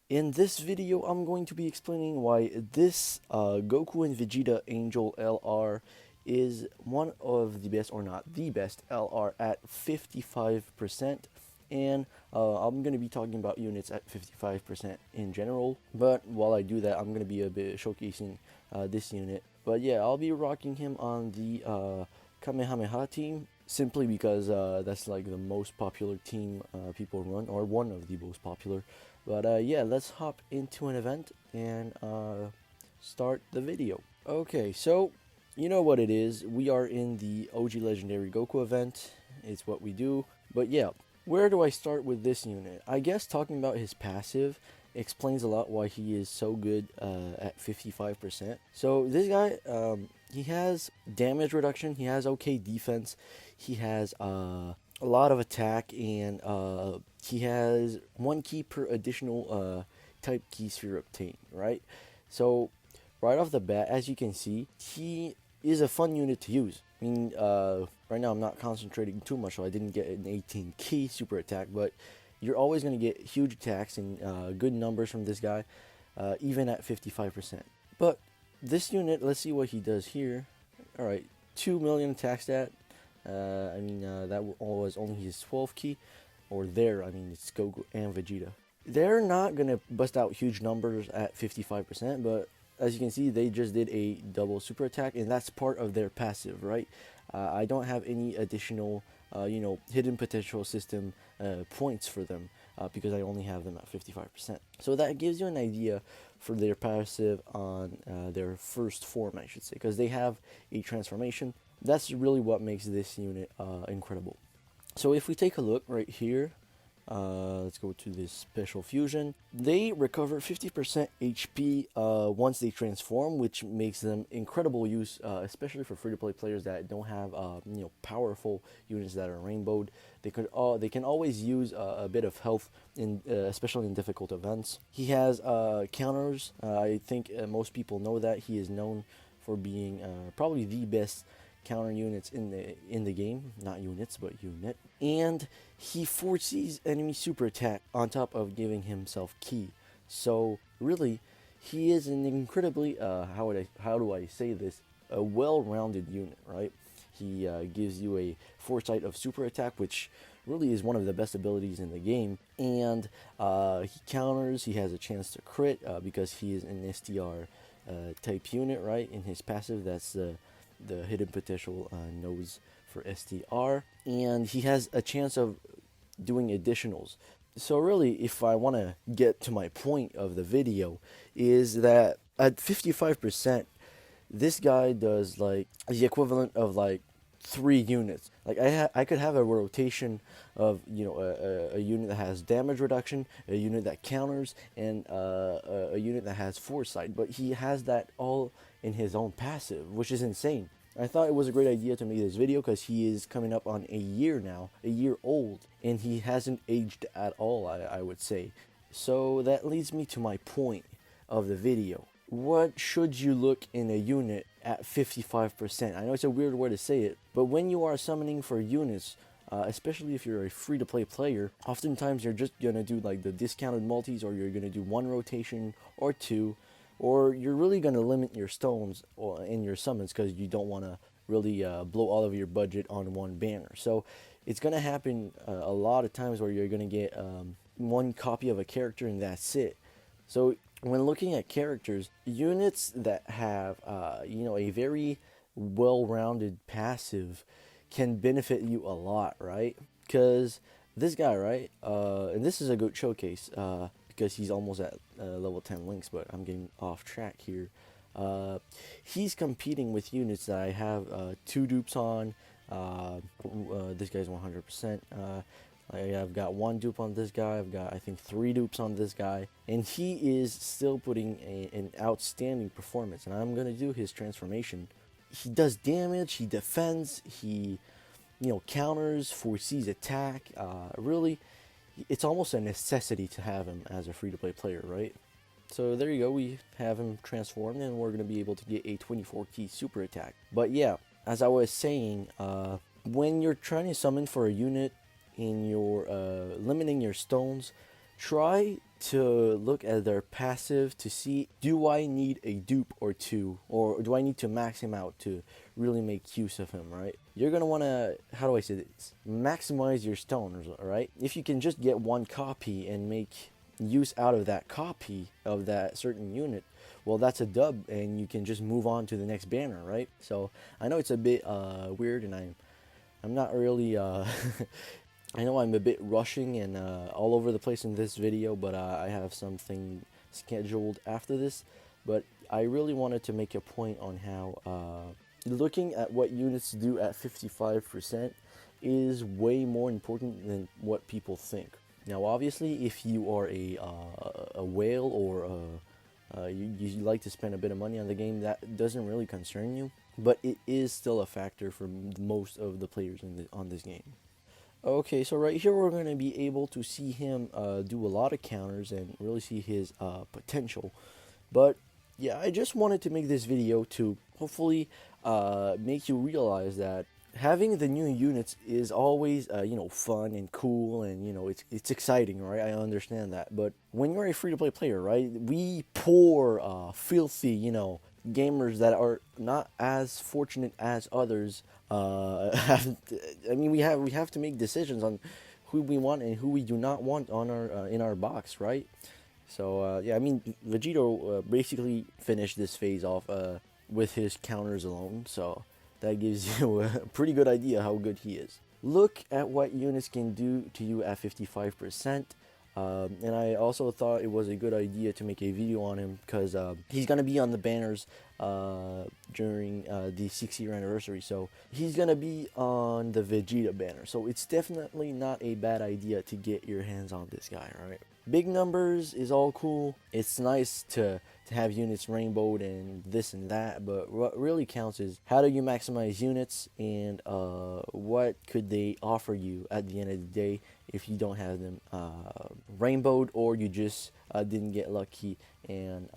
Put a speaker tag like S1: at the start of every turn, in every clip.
S1: In this video, I'm going to be explaining why this Goku and Vegeta Angel LR is one of the best, or not the best, LR at 55%. And I'm going to be talking about units at 55% in general. But while I do that, I'm going to be a bit showcasing this unit. But yeah, I'll be rocking him on the Kamehameha team, simply because that's like the most popular team people run, or one of the most popular. But yeah, let's hop into an event and start the video. Okay, so you know what it is. We are in the OG Legendary Goku event. It's what we do. But yeah, where do I start with this unit? I guess talking about his passive explains a lot why he is so good at 55%. So this guy, he has damage reduction, he has okay defense, he has a lot of attack, and he has 1 key per additional type key sphere obtained, right? So right off the bat, as you can see, he is a fun unit to use. I mean, right now I'm not concentrating too much, so I didn't get an 18 key super attack, but you're always going to get huge attacks and good numbers from this guy, even at 55%. But this unit, let's see what he does here. Alright, 2 million attack stat. That was only his 12 key, or it's Goku and Vegeta. They're not going to bust out huge numbers at 55%, but as you can see, they just did a double super attack, and that's part of their passive, right? I don't have any additional, hidden potential system points for them because I only have them at 55%. So that gives you an idea for their passive on their first form, I should say, because they have a transformation. That's really what makes this unit incredible. So if we take a look right here, let's go to this special fusion. They recover 50% HP once they transform, which makes them incredible use, especially for free-to-play players that don't have powerful units that are rainbowed. They can always use a bit of health, especially in difficult events. He has counters. I think most people know that he is known for being probably the best counter units in the game, not units but unit. And he foresees enemy super attack on top of giving himself key. So really, he is an incredibly how do I say this, a well-rounded unit, right? He gives you a foresight of super attack, which really is one of the best abilities in the game. And he counters. He has a chance to crit because he is an STR type unit, right? In his passive, that's the hidden potential nose for STR, and he has a chance of doing additionals. So really, if I want to get to my point of the video, is that at 55%, this guy does like the equivalent of like 3 units. Like I could have a rotation of a unit that has damage reduction, a unit that counters, and a unit that has foresight. But he has that all in his own passive, which is insane. I thought it was a great idea to make this video because he is coming up on a year now, a year old, and he hasn't aged at all, I would say. So that leads me to my point of the video. What should you look in a unit at 55%? I know it's a weird way to say it, but when you are summoning for units, especially if you're a free-to-play player, oftentimes you're just gonna do like the discounted multis, or you're gonna do 1 rotation or 2, or you're really gonna limit your stones in your summons because you don't want to really blow all of your budget on 1 banner. So it's gonna happen a lot of times where you're gonna get 1 copy of a character and that's it. So when looking at characters, units that have a very well-rounded passive can benefit you a lot, right? Because this guy, right, and this is a good showcase because he's almost at level 10 links, but I'm getting off track here. He's competing with units that I have 2 dupes on. This guy's 100%. I've got 1 dupe on this guy. I've got, I think, 3 dupes on this guy. And he is still putting an outstanding performance. And I'm going to do his transformation. He does damage. He defends. He, counters, foresees attack. Really, it's almost a necessity to have him as a free-to-play player, right? So there you go. We have him transformed, and we're going to be able to get a 24 key super attack. But yeah, as I was saying, when you're trying to summon for a unit, in your limiting your stones, try to look at their passive to see, do I need a dupe or two, or do I need to max him out to really make use of him, right? You're gonna wanna, how do I say this, maximize your stones, right? If you can just get one copy and make use out of that copy of that certain unit, well, that's a dub, and you can just move on to the next banner, right? So I know it's a bit weird, and I'm not really I know I'm a bit rushing and all over the place in this video, but I have something scheduled after this. But I really wanted to make a point on how looking at what units do at 55% is way more important than what people think. Now, obviously, if you are a whale or you like to spend a bit of money on the game, that doesn't really concern you. But it is still a factor for most of the players on this game. Okay, so right here we're going to be able to see him do a lot of counters and really see his potential. But yeah, I just wanted to make this video to hopefully make you realize that having the new units is always fun and cool, and it's exciting, right? I understand that. But when you're a free-to-play player, right, we poor filthy gamers that are not as fortunate as others we have to make decisions on who we want and who we do not want on our in our box, right? So yeah, I mean, Vegito basically finished this phase off with his counters alone, so that gives you a pretty good idea how good he is. Look at what units can do to you at 55%. And I also thought it was a good idea to make a video on him because he's going to be on the banners during the 6-year anniversary. So he's going to be on the Vegeta banner. So it's definitely not a bad idea to get your hands on this guy, right? Big numbers is all cool. It's nice to have units rainbowed and this and that, but what really counts is how do you maximize units, and what could they offer you at the end of the day if you don't have them rainbowed, or you just didn't get lucky and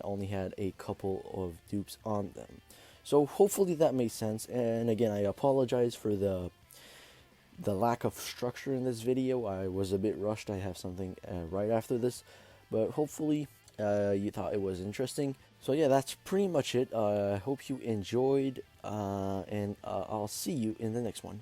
S1: only had a couple of dupes on them. So hopefully that makes sense. And again, I apologize for the lack of structure in this video. I was a bit rushed. I have something right after this, but hopefully you thought it was interesting. So yeah, that's pretty much it. I hope you enjoyed, and I'll see you in the next one.